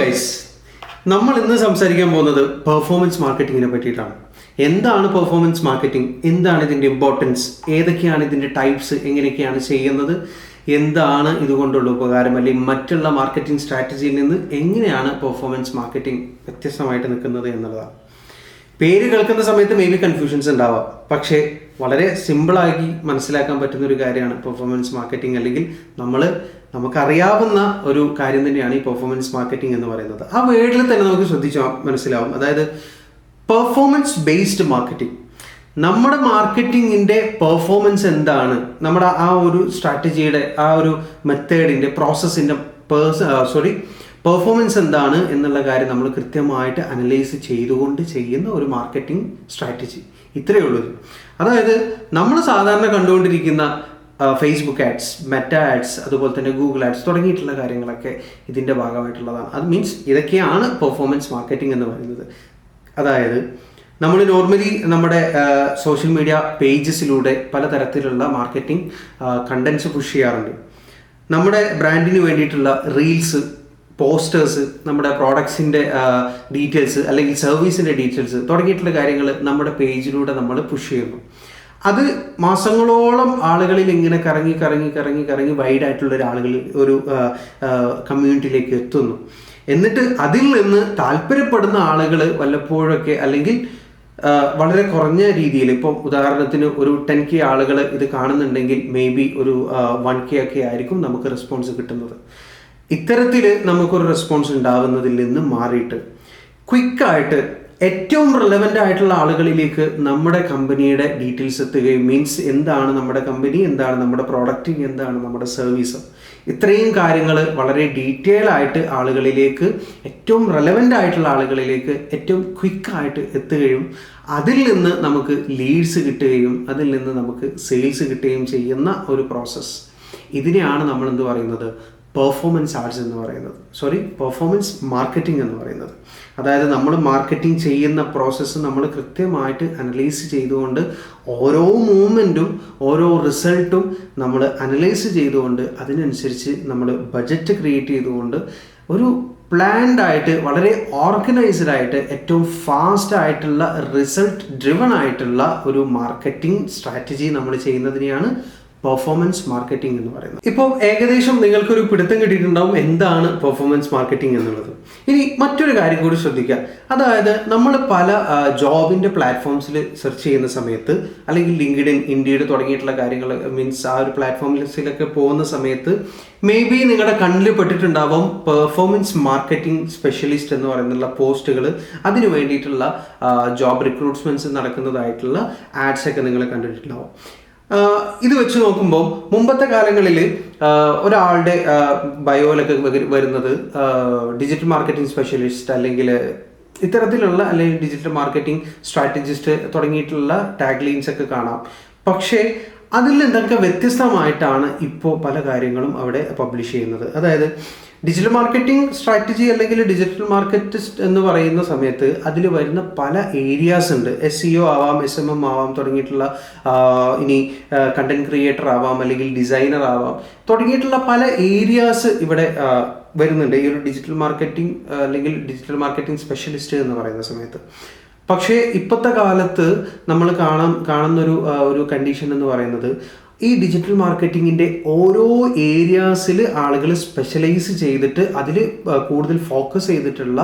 Guys, നമ്മൾ ഇന്ന് സംസാരിക്കാൻ പോകുന്നത് പെർഫോമൻസ് മാർക്കറ്റിങ്ങിനെ പറ്റിയിട്ടാണ്. എന്താണ് പെർഫോമൻസ് മാർക്കറ്റിംഗ്, എന്താണ് ഇതിൻ്റെ ഇമ്പോർട്ടൻസ്, ഏതൊക്കെയാണ് ഇതിൻ്റെ ടൈപ്സ്, എങ്ങനെയൊക്കെയാണ് ചെയ്യുന്നത്, എന്താണ് ഇതുകൊണ്ടുള്ള ഉപകാരം, അല്ലെങ്കിൽ മറ്റുള്ള മാർക്കറ്റിംഗ് സ്ട്രാറ്റജിയിൽ നിന്ന് എങ്ങനെയാണ് പെർഫോമൻസ് മാർക്കറ്റിംഗ് വ്യത്യസ്തമായിട്ട് നിൽക്കുന്നത് എന്നുള്ളതാണ്. പേര് കേൾക്കുന്ന സമയത്ത് മേ ബി കൺഫ്യൂഷൻസ് ഉണ്ടാവാം, പക്ഷേ വളരെ സിമ്പിളാക്കി മനസ്സിലാക്കാൻ പറ്റുന്ന ഒരു കാര്യമാണ് പെർഫോമൻസ് മാർക്കറ്റിംഗ്. അല്ലെങ്കിൽ നമുക്കറിയാവുന്ന ഒരു കാര്യം തന്നെയാണ് ഈ പെർഫോമൻസ് മാർക്കറ്റിംഗ് എന്ന് പറയുന്നത്. ആ വേർഡിൽ തന്നെ നമുക്ക് ശ്രദ്ധിച്ചാൽ മനസ്സിലാവും. അതായത് പെർഫോമൻസ് ബേസ്ഡ് മാർക്കറ്റിംഗ്. നമ്മുടെ മാർക്കറ്റിങ്ങിൻ്റെ പെർഫോമൻസ് എന്താണ്, നമ്മുടെ ആ ഒരു സ്ട്രാറ്റജിയുടെ ആ ഒരു മെത്തേഡിൻ്റെ പ്രോസസ്സിൻ്റെ പെർഫോമൻസ് എന്താണ് എന്നുള്ള കാര്യം നമ്മൾ കൃത്യമായിട്ട് അനലൈസ് ചെയ്തുകൊണ്ട് ചെയ്യുന്ന ഒരു മാർക്കറ്റിംഗ് സ്ട്രാറ്റജി. ഇത്രയേ ഉള്ളൂ. അതായത് നമ്മൾ സാധാരണ കണ്ടുകൊണ്ടിരിക്കുന്ന ഫേസ്ബുക്ക് ആഡ്സ്, മെറ്റ ആഡ്സ്, അതുപോലെ തന്നെ ഗൂഗിൾ ആഡ്സ് തുടങ്ങിയിട്ടുള്ള കാര്യങ്ങളൊക്കെ ഇതിൻ്റെ ഭാഗമായിട്ടുള്ളതാണ്. അത് മീൻസ് ഇതൊക്കെയാണ് പെർഫോമൻസ് മാർക്കറ്റിംഗ് എന്ന് പറയുന്നത്. അതായത് നമ്മൾ നോർമലി നമ്മുടെ സോഷ്യൽ മീഡിയ പേജസിലൂടെ പലതരത്തിലുള്ള മാർക്കറ്റിംഗ് കണ്ടൻസ് പുഷ് ചെയ്യാറുണ്ട്. നമ്മുടെ ബ്രാൻഡിന് വേണ്ടിയിട്ടുള്ള റീൽസ്, പോസ്റ്റേഴ്സ്, നമ്മുടെ പ്രോഡക്ട്സിൻ്റെ ഡീറ്റെയിൽസ് അല്ലെങ്കിൽ സർവീസിൻ്റെ ഡീറ്റെയിൽസ് തുടങ്ങിയിട്ടുള്ള കാര്യങ്ങൾ നമ്മുടെ പേജിലൂടെ നമ്മൾ പുഷ് ചെയ്യുന്നു. അത് മാസങ്ങളോളം ആളുകളിൽ ഇങ്ങനെ കറങ്ങി വൈഡായിട്ടുള്ള ഒരു കമ്മ്യൂണിറ്റിയിലേക്ക് എത്തുന്നു. എന്നിട്ട് അതിൽ നിന്ന് താല്പര്യപ്പെടുന്ന ആളുകൾ വല്ലപ്പോഴൊക്കെ അല്ലെങ്കിൽ വളരെ കുറഞ്ഞ രീതിയിൽ, ഇപ്പോൾ ഉദാഹരണത്തിന് ഒരു 10K ആളുകൾ ഇത് കാണുന്നുണ്ടെങ്കിൽ മേ ബി ഒരു 1K ഒക്കെ ആയിരിക്കും നമുക്ക് റെസ്പോൺസ് കിട്ടുന്നത്. ഇത്തരത്തിൽ നമുക്കൊരു റെസ്പോൺസ് ഉണ്ടാകുന്നതിൽ നിന്ന് മാറിയിട്ട് ക്വിക്കായിട്ട് ഏറ്റവും റെലവൻ്റ് ആയിട്ടുള്ള ആളുകളിലേക്ക് നമ്മുടെ കമ്പനിയുടെ ഡീറ്റെയിൽസ് എത്തുകയും, മീൻസ് എന്താണ് നമ്മുടെ കമ്പനി, എന്താണ് നമ്മുടെ പ്രോഡക്റ്റ്, എന്താണ് നമ്മുടെ സർവീസ്, ഇത്രയും കാര്യങ്ങൾ വളരെ ഡീറ്റെയിൽ ആയിട്ട് ആളുകളിലേക്ക്, ഏറ്റവും റെലവൻ്റ് ആയിട്ടുള്ള ആളുകളിലേക്ക് ഏറ്റവും ക്വിക്കായിട്ട് എത്തുകയും അതിൽ നിന്ന് നമുക്ക് ലീഡ്സ് കിട്ടുകയും അതിൽ നിന്ന് നമുക്ക് സെയിൽസ് കിട്ടുകയും ചെയ്യുന്ന ഒരു പ്രോസസ്സ്. ഇതിനെയാണ് നമ്മൾ എന്ത് പറയുന്നത്, പെർഫോമൻസ് ആഡ്സ് എന്ന് പറയുന്നത്, പെർഫോമൻസ് മാർക്കറ്റിംഗ് എന്ന് പറയുന്നത്. അതായത് നമ്മൾ മാർക്കറ്റിംഗ് ചെയ്യുന്ന പ്രോസസ്സ് നമ്മൾ കൃത്യമായിട്ട് അനലൈസ് ചെയ്തുകൊണ്ട് ഓരോ മൂവ്മെൻറ്റും ഓരോ റിസൾട്ടും നമ്മൾ അനലൈസ് ചെയ്തുകൊണ്ട് അതിനനുസരിച്ച് നമ്മൾ ബഡ്ജറ്റ് ക്രിയേറ്റ് ചെയ്തുകൊണ്ട് ഒരു പ്ലാൻഡ് ആയിട്ട് വളരെ ഓർഗനൈസ്ഡ് ആയിട്ട് ഏറ്റവും ഫാസ്റ്റ് ആയിട്ടുള്ള റിസൾട്ട് ഡ്രിവൺ ആയിട്ടുള്ള ഒരു മാർക്കറ്റിംഗ് സ്ട്രാറ്റജി നമ്മൾ ചെയ്യുന്നതിനെയാണ് പെർഫോമൻസ് മാർക്കറ്റിംഗ് എന്ന് പറയുന്നത്. ഇപ്പോൾ ഏകദേശം നിങ്ങൾക്കൊരു പിടുത്തം കിട്ടിയിട്ടുണ്ടാവും എന്താണ് പെർഫോമൻസ് മാർക്കറ്റിംഗ് എന്നുള്ളത്. ഇനി മറ്റൊരു കാര്യം കൂടി ശ്രദ്ധിക്കുക. അതായത് നമ്മൾ പല ജോബിൻ്റെ പ്ലാറ്റ്ഫോംസിൽ സെർച്ച് ചെയ്യുന്ന സമയത്ത്, അല്ലെങ്കിൽ ലിങ്ക്ഡിൻ, ഇൻഡീഡ് തുടങ്ങിയിട്ടുള്ള കാര്യങ്ങൾ, മീൻസ് ആ ഒരു പ്ലാറ്റ്ഫോമിലൊക്കെ പോകുന്ന സമയത്ത് മേ ബി നിങ്ങളുടെ കണ്ണിൽ പെട്ടിട്ടുണ്ടാവും പെർഫോമൻസ് മാർക്കറ്റിംഗ് സ്പെഷ്യലിസ്റ്റ് എന്ന് പറയുന്നുള്ള പോസ്റ്റുകൾ. അതിന് വേണ്ടിയിട്ടുള്ള ജോബ് റിക്രൂട്ട്മെൻറ്റ്സ് നടക്കുന്നതായിട്ടുള്ള ആഡ്സ് ഒക്കെ നിങ്ങൾ കണ്ടിട്ടുണ്ടാവും. ഇത് വെച്ച് നോക്കുമ്പോൾ മുമ്പത്തെ കാലങ്ങളിൽ ഒരാളുടെ ബയോയിലൊക്കെ വരുന്നത് ഡിജിറ്റൽ മാർക്കറ്റിംഗ് സ്പെഷ്യലിസ്റ്റ് അല്ലെങ്കിൽ ഇത്തരത്തിലുള്ള, അല്ലെങ്കിൽ ഡിജിറ്റൽ മാർക്കറ്റിംഗ് സ്ട്രാറ്റജിസ്റ്റ് തുടങ്ങിയിട്ടുള്ള ടാഗ് ലൈൻസ് ഒക്കെ കാണാം. പക്ഷേ അതിൽ നിന്നൊക്കെ വ്യത്യസ്തമായിട്ടാണ് ഇപ്പോൾ പല കാര്യങ്ങളും അവിടെ പബ്ലിഷ് ചെയ്യുന്നത്. അതായത് ഡിജിറ്റൽ മാർക്കറ്റിംഗ് സ്ട്രാറ്റജി അല്ലെങ്കിൽ ഡിജിറ്റൽ മാർക്കറ്റിസ്റ്റ് എന്ന് പറയുന്ന സമയത്ത് അതിൽ വരുന്ന പല ഏരിയാസ് ഉണ്ട്. SEO ആവാം, SMM ആവാം, തുടങ്ങിയിട്ടുള്ള ഇനി കണ്ടന്റ് ക്രിയേറ്റർ ആവാം, അല്ലെങ്കിൽ ഡിസൈനർ ആവാം, തുടങ്ങിയിട്ടുള്ള പല ഏരിയാസ് ഇവിടെ വരുന്നുണ്ട് ഈ ഒരു ഡിജിറ്റൽ മാർക്കറ്റിംഗ് അല്ലെങ്കിൽ ഡിജിറ്റൽ മാർക്കറ്റിംഗ് സ്പെഷ്യലിസ്റ്റ് എന്ന് പറയുന്ന സമയത്ത്. പക്ഷേ ഇപ്പോഴത്തെ കാലത്ത് നമ്മൾ കാണുന്നൊരു കണ്ടീഷൻ എന്ന് പറയുന്നത്, ഈ ഡിജിറ്റൽ മാർക്കറ്റിങ്ങിൻ്റെ ഓരോ ഏരിയാസിൽ ആളുകൾ സ്പെഷ്യലൈസ് ചെയ്തിട്ട് അതിൽ കൂടുതൽ ഫോക്കസ് ചെയ്തിട്ടുള്ള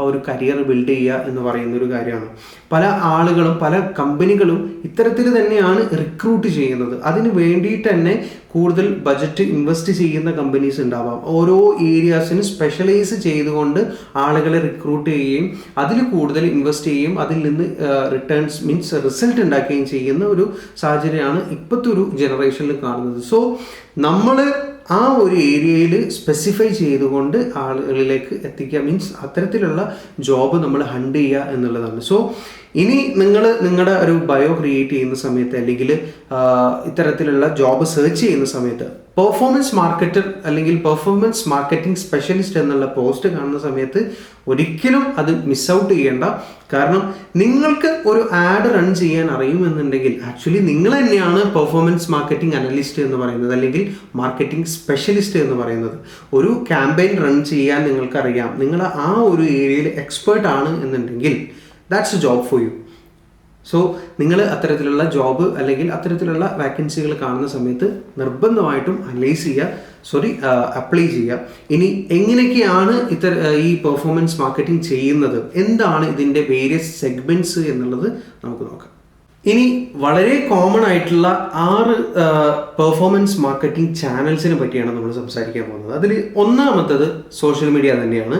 ഒരു കരിയർ ബിൽഡ് ചെയ്യുക എന്ന് പറയുന്നൊരു കാര്യമാണ്. പല ആളുകളും പല കമ്പനികളും ഇത്തരത്തിൽ തന്നെയാണ് റിക്രൂട്ട് ചെയ്യുന്നത്. അതിന് വേണ്ടിയിട്ട് തന്നെ കൂടുതൽ ബജറ്റ് ഇൻവെസ്റ്റ് ചെയ്യുന്ന കമ്പനീസ് ഉണ്ടാവാം. ഓരോ ഏരിയാസിന് സ്പെഷ്യലൈസ് ചെയ്തുകൊണ്ട് ആളുകളെ റിക്രൂട്ട് ചെയ്യുകയും അതിൽ കൂടുതൽ ഇൻവെസ്റ്റ് ചെയ്യുകയും അതിൽ നിന്ന് റിട്ടേൺസ് മീൻസ് റിസൾട്ട് ഉണ്ടാക്കുകയും ചെയ്യുന്ന ഒരു സാഹചര്യമാണ് ഇപ്പോഴത്തെ ഒരു ജനറേഷനിൽ കാണുന്നത്. സോ നമ്മൾ ആ ഒരു ഏരിയയിൽ സ്പെസിഫൈ ചെയ്തുകൊണ്ട് ആളുകളിലേക്ക് എത്തിക്കുക, മീൻസ് അത്തരത്തിലുള്ള ജോബ് നമ്മൾ ഹണ്ട് ചെയ്യുക എന്നുള്ളതാണ്. സോ ഇനി നിങ്ങൾ നിങ്ങളുടെ ഒരു ബയോ ക്രിയേറ്റ് ചെയ്യുന്ന സമയത്ത് അല്ലെങ്കിൽ ഇത്തരത്തിലുള്ള ജോബ് സെർച്ച് ചെയ്യുന്ന സമയത്ത് പെർഫോമൻസ് മാർക്കറ്റർ അല്ലെങ്കിൽ പെർഫോമൻസ് മാർക്കറ്റിംഗ് സ്പെഷ്യലിസ്റ്റ് എന്നുള്ള പോസ്റ്റ് കാണുന്ന സമയത്ത് ഒരിക്കലും അത് മിസ് ഔട്ട് ചെയ്യേണ്ട. കാരണം നിങ്ങൾക്ക് ഒരു ആഡ് റൺ ചെയ്യാൻ അറിയുമെന്നുണ്ടെങ്കിൽ ആക്ച്വലി നിങ്ങൾ തന്നെയാണ് പെർഫോമൻസ് മാർക്കറ്റിംഗ് അനലിസ്റ്റ് എന്ന് പറയുന്നത് അല്ലെങ്കിൽ മാർക്കറ്റിംഗ് സ്പെഷ്യലിസ്റ്റ് എന്ന് പറയുന്നത്. ഒരു ക്യാമ്പയിൻ റൺ ചെയ്യാൻ നിങ്ങൾക്കറിയാം, നിങ്ങൾ ആ ഒരു ഏരിയയിൽ എക്സ്പേർട്ട് ആണ് എന്നുണ്ടെങ്കിൽ that's A job for you. So നിങ്ങൾ അത്തരത്തിലുള്ള ജോബ് അല്ലെങ്കിൽ അത്തരത്തിലുള്ള വാക്കൻസികൾ കാണുന്ന സമയത്ത് നിർബന്ധമായിട്ടും അപ്ലൈ ചെയ്യുക. ഇനി എങ്ങനെയൊക്കെയാണ് ഈ പെർഫോമൻസ് മാർക്കറ്റിംഗ് ചെയ്യുന്നത്, എന്താണ് ഇതിൻ്റെ വേരിയസ് സെഗ്മെൻറ്റ്സ് എന്നുള്ളത് നമുക്ക് നോക്കാം. ഇനി വളരെ കോമൺ ആയിട്ടുള്ള 6 പെർഫോമൻസ് മാർക്കറ്റിംഗ് ചാനൽസിനെ പറ്റിയാണ് നമ്മൾ സംസാരിക്കാൻ പോകുന്നത്. അതിൽ ഒന്നാമത്തത് സോഷ്യൽ മീഡിയ തന്നെയാണ്.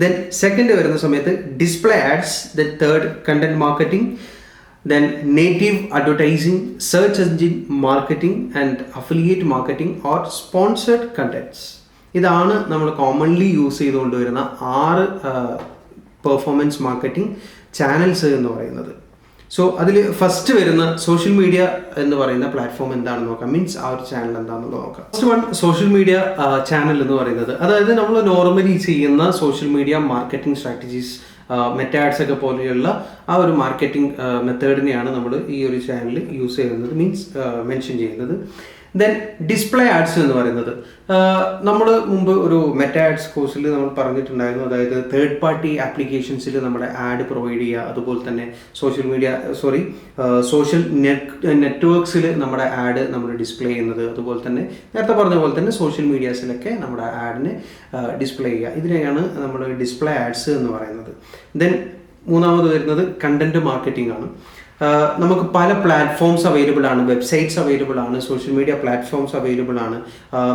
ദെൻ സെക്കൻഡ് വരുന്ന സമയത്ത് display ads, then third content marketing, then native advertising, search engine marketing and affiliate marketing or sponsored contents. ഇതാണ് നമ്മൾ കോമൺലി യൂസ് ചെയ്തുകൊണ്ട് വരുന്ന 6 പെർഫോമൻസ് മാർക്കറ്റിംഗ് ചാനൽസ് എന്ന് പറയുന്നത്. സോ അതിൽ ഫസ്റ്റ് വരുന്ന സോഷ്യൽ മീഡിയ എന്ന് പറയുന്ന പ്ലാറ്റ്ഫോം എന്താണെന്ന് നോക്കാം, മീൻസ് ആ ഒരു ചാനൽ എന്താണെന്നുള്ളത് നോക്കാം. First one social media channel എന്ന് പറയുന്നത്, അതായത് നമ്മൾ നോർമലി ചെയ്യുന്ന social media marketing strategies, meta ads ഒക്കെ പോലെയുള്ള ആ ഒരു മാർക്കറ്റിംഗ് മെത്തേഡിനെയാണ് നമ്മൾ ഈ ഒരു ചാനൽ യൂസ് ചെയ്യുന്നത്, മീൻസ് മെൻഷൻ ചെയ്യുന്നത്. ദെൻ ഡിസ്പ്ലേ ആഡ്സ് എന്ന് പറയുന്നത് നമ്മൾ മുമ്പ് ഒരു മെറ്റാ ആഡ്സ് കോഴ്സിൽ നമ്മൾ പറഞ്ഞിട്ടുണ്ടായിരുന്നു. അതായത് തേർഡ് പാർട്ടി ആപ്ലിക്കേഷൻസിൽ നമ്മുടെ ആഡ് പ്രൊവൈഡ് ചെയ്യുക, അതുപോലെ തന്നെ സോഷ്യൽ നെറ്റ്വർക്ക്സിൽ നമ്മുടെ ആഡ് നമ്മൾ ഡിസ്പ്ലേ ചെയ്യുന്നത്, അതുപോലെ തന്നെ നേരത്തെ പറഞ്ഞ പോലെ തന്നെ സോഷ്യൽ മീഡിയാസിലൊക്കെ നമ്മുടെ ആഡിനെ ഡിസ്പ്ലേ ചെയ്യുക. ഇതിനെയാണ് നമ്മൾ ഡിസ്പ്ലേ ആഡ്സ് എന്ന് പറയുന്നത്. ദെൻ മൂന്നാമത് വരുന്നത് കണ്ടന്റ് മാർക്കറ്റിംഗ് ആണ്. നമുക്ക് പല പ്ലാറ്റ്ഫോംസ് അവൈലബിൾ ആണ്, വെബ്സൈറ്റ്സ് അവൈലബിൾ ആണ്, സോഷ്യൽ മീഡിയ പ്ലാറ്റ്ഫോംസ് അവൈലബിൾ ആണ്.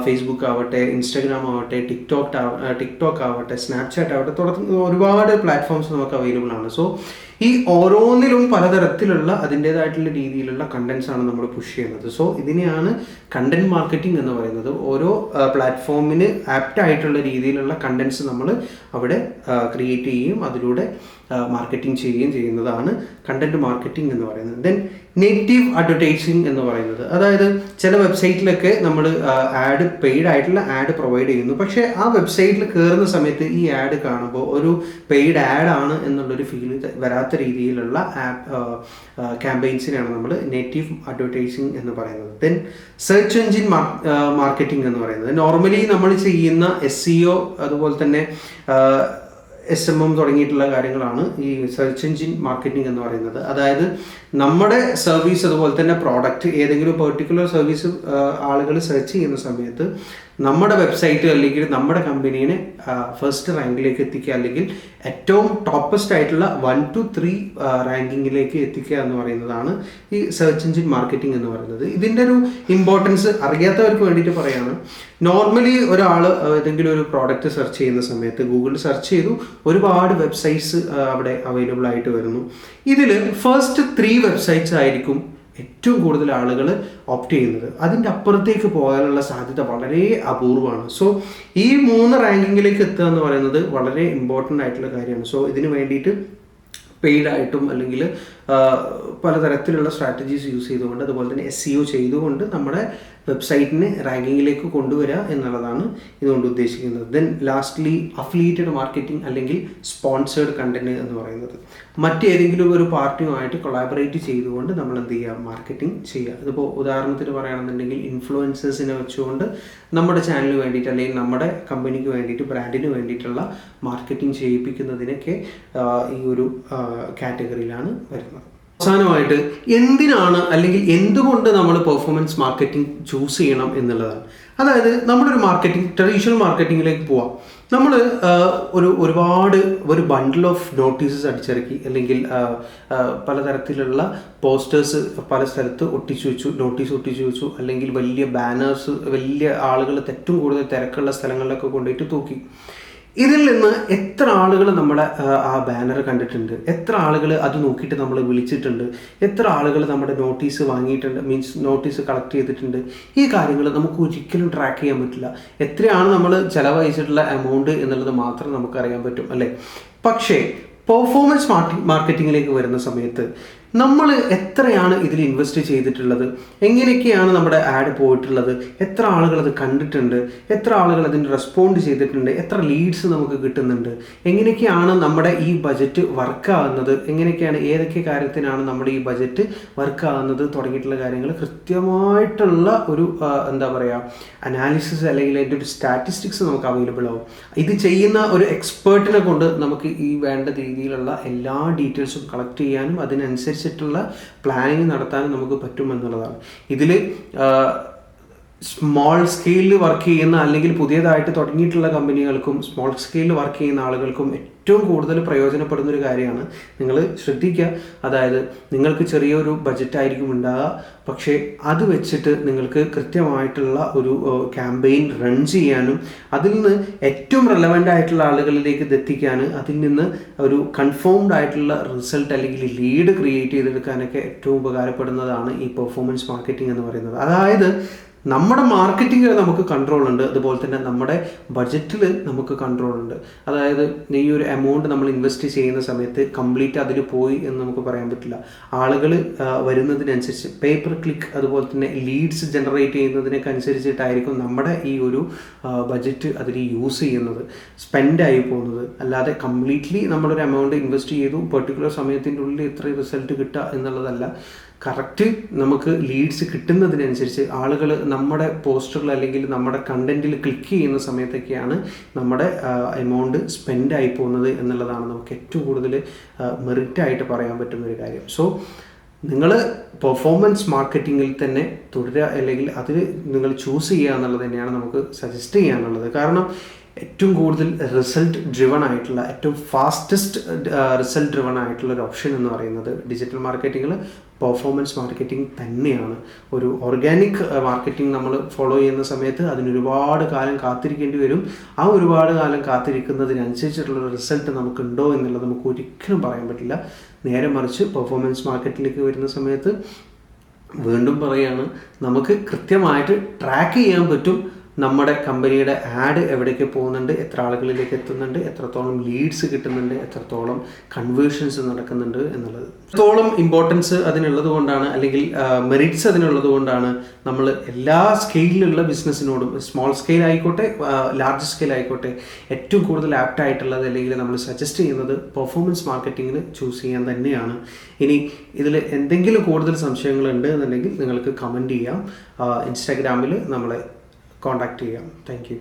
ഫേസ്ബുക്ക് ആവട്ടെ, ഇൻസ്റ്റാഗ്രാം ആവട്ടെ, ടിക്ടോക്ക് ആവട്ടെ, സ്നാപ്ചാറ്റ് ആവട്ടെ, തുടർന്ന് ഒരുപാട് പ്ലാറ്റ്ഫോംസ് നമുക്ക് അവൈലബിൾ ആണ്. സോ ഈ ഓരോന്നിലും പലതരത്തിലുള്ള അതിൻ്റേതായിട്ടുള്ള രീതിയിലുള്ള കണ്ടന്റ്സ് ആണ് നമ്മൾ പുഷ് ചെയ്യുന്നത്. സോ ഇതിനെയാണ് കണ്ടന്റ് മാർക്കറ്റിംഗ് എന്ന് പറയുന്നത്. ഓരോ പ്ലാറ്റ്ഫോമിന് ആപ്റ്റ് ആയിട്ടുള്ള രീതിയിലുള്ള കണ്ടന്റ്സ് നമ്മൾ അവിടെ ക്രിയേറ്റ് ചെയ്യുകയും അതിലൂടെ മാർക്കറ്റിംഗ് ചെയ്യുകയും ചെയ്യുന്നതാണ് കണ്ടന്റ് മാർക്കറ്റിംഗ് എന്ന് പറയുന്നത്. ദെൻ നേറ്റീവ് അഡ്വർടൈസിങ് എന്ന് പറയുന്നത്, അതായത് ചില വെബ്സൈറ്റിലൊക്കെ നമ്മൾ പെയ്ഡ് ആയിട്ടുള്ള ആഡ് പ്രൊവൈഡ് ചെയ്യുന്നു, പക്ഷേ ആ വെബ്സൈറ്റിൽ കയറുന്ന സമയത്ത് ഈ ആഡ് കാണുമ്പോൾ ഒരു പെയ്ഡ് ആഡ് ആണ് എന്നുള്ളൊരു ഫീൽ വരാത്ത രീതിയിലുള്ള ക്യാമ്പയിൻസിനാണ് നമ്മൾ നേറ്റീവ് അഡ്വർടൈസിങ് എന്ന് പറയുന്നത്. ദെൻ സെർച്ച് എഞ്ചിൻ മാർക്കറ്റിംഗ് എന്ന് പറയുന്നത്, നോർമലി നമ്മൾ ചെയ്യുന്ന SEO അതുപോലെ തന്നെ SMM തുടങ്ങിയിട്ടുള്ള കാര്യങ്ങളാണ് ഈ സെർച്ച് എഞ്ചിൻ മാർക്കറ്റിംഗ് എന്ന് പറയുന്നത്. അതായത് നമ്മുടെ സർവീസ് അതുപോലെ തന്നെ പ്രോഡക്റ്റ്, ഏതെങ്കിലും പെർട്ടിക്കുലർ സർവീസ് ആളുകൾ സെർച്ച് ചെയ്യുന്ന സമയത്ത് നമ്മുടെ വെബ്സൈറ്റ് അല്ലെങ്കിൽ നമ്മുടെ കമ്പനീനെ ഫസ്റ്റ് റാങ്കിലേക്ക് എത്തിക്കുക, അല്ലെങ്കിൽ ഏറ്റവും ടോപ്പസ്റ്റ് ആയിട്ടുള്ള 1 to 3 റാങ്കിങ്ങിലേക്ക് എത്തിക്കുക എന്ന് പറയുന്നതാണ് ഈ സെർച്ച് എഞ്ചിൻ മാർക്കറ്റിംഗ് എന്ന് പറയുന്നത്. ഇതിൻ്റെ ഒരു ഇമ്പോർട്ടൻസ് അറിയാത്തവർക്ക് വേണ്ടിയിട്ട് പറയാണ്. നോർമലി ഒരാൾ ഏതെങ്കിലും ഒരു പ്രോഡക്റ്റ് സെർച്ച് ചെയ്യുന്ന സമയത്ത് ഗൂഗിളിൽ സെർച്ച് ചെയ്തു, ഒരുപാട് വെബ്സൈറ്റ്സ് അവിടെ അവൈലബിൾ ആയിട്ട് വരുന്നു. ഇതിൽ ഫസ്റ്റ് 3 വെബ്സൈറ്റ്സ് ആയിരിക്കും ഏറ്റവും കൂടുതൽ ആളുകൾ ഓപ്റ്റ് ചെയ്യുന്നത്. അതിൻ്റെ അപ്പുറത്തേക്ക് പോകാനുള്ള സാധ്യത വളരെ അപൂർവമാണ്. സോ ഈ 3 റാങ്കിങ്ങിലേക്ക് എത്തുക എന്ന് പറയുന്നത് വളരെ ഇമ്പോർട്ടൻ്റ് ആയിട്ടുള്ള കാര്യമാണ്. സോ ഇതിന് വേണ്ടിയിട്ട് പെയ്ഡായിട്ടും അല്ലെങ്കിൽ പലതരത്തിലുള്ള സ്ട്രാറ്റജീസ് യൂസ് ചെയ്തുകൊണ്ട് അതുപോലെ തന്നെ SEO ചെയ്തുകൊണ്ട് നമ്മുടെ വെബ്സൈറ്റിനെ റാങ്കിങ്ങിലേക്ക് കൊണ്ടുവരിക എന്നുള്ളതാണ് ഇതുകൊണ്ട് ഉദ്ദേശിക്കുന്നത്. ദെൻ ലാസ്റ്റ്ലി അഫിലിയേറ്റഡ് മാർക്കറ്റിംഗ് അല്ലെങ്കിൽ സ്പോൺസേർഡ് കണ്ടന്റ് എന്ന് പറയുന്നത്, മറ്റേതെങ്കിലും ഒരു പാർട്ടിയുമായിട്ട് കൊളാബറേറ്റ് ചെയ്തുകൊണ്ട് നമ്മൾ എന്ത് ചെയ്യുക, മാർക്കറ്റിംഗ് ചെയ്യുക. ഇതിപ്പോൾ ഉദാഹരണത്തിന് പറയുകയാണെന്നുണ്ടെങ്കിൽ ഇൻഫ്ലുവൻസേഴ്സിനെ വെച്ചുകൊണ്ട് നമ്മുടെ ചാനലിന് വേണ്ടിയിട്ട് അല്ലെങ്കിൽ നമ്മുടെ കമ്പനിക്ക് വേണ്ടിയിട്ട് ബ്രാൻഡിന് വേണ്ടിയിട്ടുള്ള മാർക്കറ്റിംഗ് ചെയ്യിപ്പിക്കുന്നതിനൊക്കെ ഈ ഒരു കാറ്റഗറിയിലാണ് വരുന്നത്. അവസാനമായിട്ട് എന്തിനാണ് അല്ലെങ്കിൽ എന്തുകൊണ്ട് നമ്മൾ പെർഫോമൻസ് മാർക്കറ്റിംഗ് ചൂസ് ചെയ്യണം എന്നുള്ളതാണ്. അതായത് നമ്മളൊരു ട്രഡീഷണൽ മാർക്കറ്റിങ്ങിലേക്ക് പോവാം. നമ്മൾ ഒരു ബണ്ടിൽ ഓഫ് നോട്ടീസസ് അടിച്ചിറക്കി, അല്ലെങ്കിൽ പലതരത്തിലുള്ള പോസ്റ്റേഴ്സ് പല സ്ഥലത്ത് നോട്ടീസ് ഒട്ടിച്ചു വെച്ചു, അല്ലെങ്കിൽ വലിയ ബാനേഴ്സ് വലിയ ആളുകൾ ഏറ്റവും കൂടുതൽ തിരക്കുള്ള സ്ഥലങ്ങളിലൊക്കെ കൊണ്ടുപോയിട്ട് തൂക്കി. ഇതിൽ നിന്ന് എത്ര ആളുകൾ നമ്മുടെ ആ ബാനർ കണ്ടിട്ടുണ്ട്, എത്ര ആളുകൾ അത് നോക്കിയിട്ട് നമ്മൾ വിളിച്ചിട്ടുണ്ട്, എത്ര ആളുകൾ നമ്മുടെ നോട്ടീസ് വാങ്ങിയിട്ടുണ്ട്, മീൻസ് നോട്ടീസ് കളക്ട് ചെയ്തിട്ടുണ്ട്, ഈ കാര്യങ്ങൾ നമുക്ക് ഒരിക്കലും ട്രാക്ക് ചെയ്യാൻ പറ്റില്ല. എത്രയാണ് നമ്മൾ ചിലവഴിച്ചിട്ടുള്ള എമൗണ്ട് എന്നുള്ളത് മാത്രം നമുക്കറിയാൻ പറ്റും, അല്ലേ? പക്ഷേ പെർഫോമൻസ് മാർക്കറ്റിങ്ങിലേക്ക് വരുന്ന സമയത്ത് നമ്മൾ എത്രയാണ് ഇതിൽ ഇൻവെസ്റ്റ് ചെയ്തിട്ടുള്ളത്, എങ്ങനെയൊക്കെയാണ് നമ്മുടെ ആഡ് പോയിട്ടുള്ളത്, എത്ര ആളുകൾ അത് കണ്ടിട്ടുണ്ട്, എത്ര ആളുകൾ അതിന് റെസ്പോണ്ട് ചെയ്തിട്ടുണ്ട്, എത്ര ലീഡ്സ് നമുക്ക് കിട്ടുന്നുണ്ട്, എങ്ങനെയൊക്കെയാണ് നമ്മുടെ ഈ ബജറ്റ് വർക്കാവുന്നത്, എങ്ങനെയൊക്കെയാണ് ഏതൊക്കെ കാര്യത്തിനാണ് നമ്മുടെ ഈ ബജറ്റ് വർക്കാവുന്നത് തുടങ്ങിയിട്ടുള്ള കാര്യങ്ങൾ കൃത്യമായിട്ടുള്ള ഒരു എന്താ പറയുക അനാലിസിസ് അല്ലെങ്കിൽ അതിൻ്റെ ഒരു സ്റ്റാറ്റിസ്റ്റിക്സ് നമുക്ക് അവൈലബിൾ ആവും. ഇത് ചെയ്യുന്ന ഒരു എക്സ്പേർട്ടിനെ കൊണ്ട് നമുക്ക് ഈ വേണ്ട രീതിയിലുള്ള എല്ലാ ഡീറ്റെയിൽസും കളക്ട് ചെയ്യാനും അതിനനുസരിച്ചിട്ടുള്ള പ്ലാനിങ് നടത്താനും നമുക്ക് പറ്റുമെന്നുള്ളതാണ്. ഇതിൽ സ്മോൾ സ്കെയിലിൽ വർക്ക് ചെയ്യുന്ന അല്ലെങ്കിൽ പുതിയതായിട്ട് തുടങ്ങിയിട്ടുള്ള കമ്പനികൾക്കും സ്മോൾ സ്കെയിലിൽ വർക്ക് ചെയ്യുന്ന ആളുകൾക്കും ഏറ്റവും കൂടുതൽ പ്രയോജനപ്പെടുന്ന ഒരു കാര്യമാണ്. നിങ്ങൾ ശ്രദ്ധിക്കുക, അതായത് നിങ്ങൾക്ക് ചെറിയൊരു ബജറ്റായിരിക്കും ഉണ്ടാകുക, പക്ഷേ അത് വെച്ചിട്ട് നിങ്ങൾക്ക് കൃത്യമായിട്ടുള്ള ഒരു ക്യാമ്പയിൻ റൺ ചെയ്യാനും അതിൽ നിന്ന് ഏറ്റവും റെലവൻ്റ് ആയിട്ടുള്ള ആളുകളിലേക്ക് എത്തിക്കാനും അതിൽ നിന്ന് ഒരു കൺഫേംഡ് ആയിട്ടുള്ള റിസൾട്ട് അല്ലെങ്കിൽ ലീഡ് ക്രിയേറ്റ് ചെയ്തെടുക്കാനൊക്കെ ഏറ്റവും ഉപകാരപ്പെടുന്നതാണ് ഈ പെർഫോമൻസ് മാർക്കറ്റിംഗ് എന്ന് പറയുന്നത്. അതായത് നമ്മുടെ മാർക്കറ്റിങ്ങിൽ നമുക്ക് കൺട്രോൾ ഉണ്ട്, അതുപോലെ തന്നെ നമ്മുടെ ബജറ്റിൽ നമുക്ക് കൺട്രോൾ ഉണ്ട്. അതായത് ഈ ഒരു എമൗണ്ട് നമ്മൾ ഇൻവെസ്റ്റ് ചെയ്യുന്ന സമയത്ത് കംപ്ലീറ്റ് അതിൽ പോയി എന്ന് നമുക്ക് പറയാൻ പറ്റില്ല. ആളുകൾ വരുന്നതിനനുസരിച്ച് പേപ്പർ ക്ലിക്ക് അതുപോലെ തന്നെ ലീഡ്സ് ജനറേറ്റ് ചെയ്യുന്നതിനൊക്കെ അനുസരിച്ചിട്ടായിരിക്കും നമ്മുടെ ഈ ഒരു ബജറ്റ് അതിൽ യൂസ് ചെയ്യുന്നത്, സ്പെൻഡായി പോകുന്നത്. അല്ലാതെ കംപ്ലീറ്റ്ലി നമ്മളൊരു എമൗണ്ട് ഇൻവെസ്റ്റ് ചെയ്തു പെർട്ടിക്കുലർ സമയത്തിൻ്റെ ഉള്ളിൽ ഇത്ര റിസൾട്ട് കിട്ടുക എന്നുള്ളതല്ല. കറക്റ്റ് നമുക്ക് ലീഡ്സ് കിട്ടുന്നതിനനുസരിച്ച് ആളുകൾ നമ്മുടെ പോസ്റ്ററിൽ അല്ലെങ്കിൽ നമ്മുടെ കണ്ടന്റിൽ ക്ലിക്ക് ചെയ്യുന്ന സമയത്തൊക്കെയാണ് നമ്മുടെ എമൗണ്ട് സ്പെൻഡായി പോകുന്നത് എന്നുള്ളതാണ് നമുക്ക് ഏറ്റവും കൂടുതൽ മെറിറ്റായിട്ട് പറയാൻ പറ്റുന്ന ഒരു കാര്യം. സോ നിങ്ങൾ പെർഫോമൻസ് മാർക്കറ്റിങ്ങിൽ തന്നെ തുടരുക, അല്ലെങ്കിൽ അതിൽ നിങ്ങൾ ചൂസ് ചെയ്യുക എന്നുള്ളത് തന്നെയാണ് നമുക്ക് സജസ്റ്റ് ചെയ്യാനുള്ളത്. കാരണം ഏറ്റവും കൂടുതൽ റിസൾട്ട് ഡ്രിവൺ ആയിട്ടുള്ള, ഏറ്റവും ഫാസ്റ്റസ്റ്റ് റിസൾട്ട് ഡ്രിവൺ ആയിട്ടുള്ള ഒരു ഓപ്ഷൻ എന്ന് പറയുന്നത് ഡിജിറ്റൽ മാർക്കറ്റിങ്ങിൽ പെർഫോമൻസ് മാർക്കറ്റിംഗ് തന്നെയാണ്. ഒരു ഓർഗാനിക് മാർക്കറ്റിംഗ് നമ്മൾ ഫോളോ ചെയ്യുന്ന സമയത്ത് അതിനൊരുപാട് കാലം കാത്തിരിക്കേണ്ടി വരും. ആ ഒരുപാട് കാലം കാത്തിരിക്കുന്നതിനനുസരിച്ചിട്ടുള്ള റിസൾട്ട് നമുക്കുണ്ടോ എന്നുള്ളത് നമുക്ക് ഒരിക്കലും പറയാൻ പറ്റില്ല. നേരെ മറിച്ച് പെർഫോമൻസ് മാർക്കറ്റിലേക്ക് വരുന്ന സമയത്ത് വീണ്ടും പറയുകയാണ്, നമുക്ക് കൃത്യമായിട്ട് ട്രാക്ക് ചെയ്യാൻ പറ്റും നമ്മുടെ കമ്പനിയുടെ ആഡ് എവിടേക്ക് പോകുന്നുണ്ട്, എത്ര ആളുകളിലേക്ക് എത്തുന്നുണ്ട്, എത്രത്തോളം ലീഡ്സ് കിട്ടുന്നുണ്ട്, എത്രത്തോളം കൺവേർഷൻസ് നടക്കുന്നുണ്ട് എന്നുള്ളത്. എത്രത്തോളം ഇമ്പോർട്ടൻസ് അതിനുള്ളത് കൊണ്ടാണ്, അല്ലെങ്കിൽ മെറിറ്റ്സ് അതിനുള്ളത് കൊണ്ടാണ് നമ്മൾ എല്ലാ സ്കെയിലിലുള്ള ബിസിനസ്സിനോടും, സ്മോൾ സ്കെയിൽ ആയിക്കോട്ടെ ലാർജ് സ്കെയിൽ ആയിക്കോട്ടെ, ഏറ്റവും കൂടുതൽ ആപ്റ്റ് ആയിട്ടുള്ളത് അല്ലെങ്കിൽ നമ്മൾ സജസ്റ്റ് ചെയ്യുന്നത് പെർഫോമൻസ് മാർക്കറ്റിങ്ങിന് ചൂസ് ചെയ്യാൻ തന്നെയാണ്. ഇനി ഇതിൽ എന്തെങ്കിലും കൂടുതൽ സംശയങ്ങളുണ്ട് എന്നുണ്ടെങ്കിൽ നിങ്ങൾക്ക് കമൻറ്റ് ചെയ്യാം, ഇൻസ്റ്റാഗ്രാമിൽ നമ്മളെ കോൺടാക്ട് ചെയ്യാം. Thank you.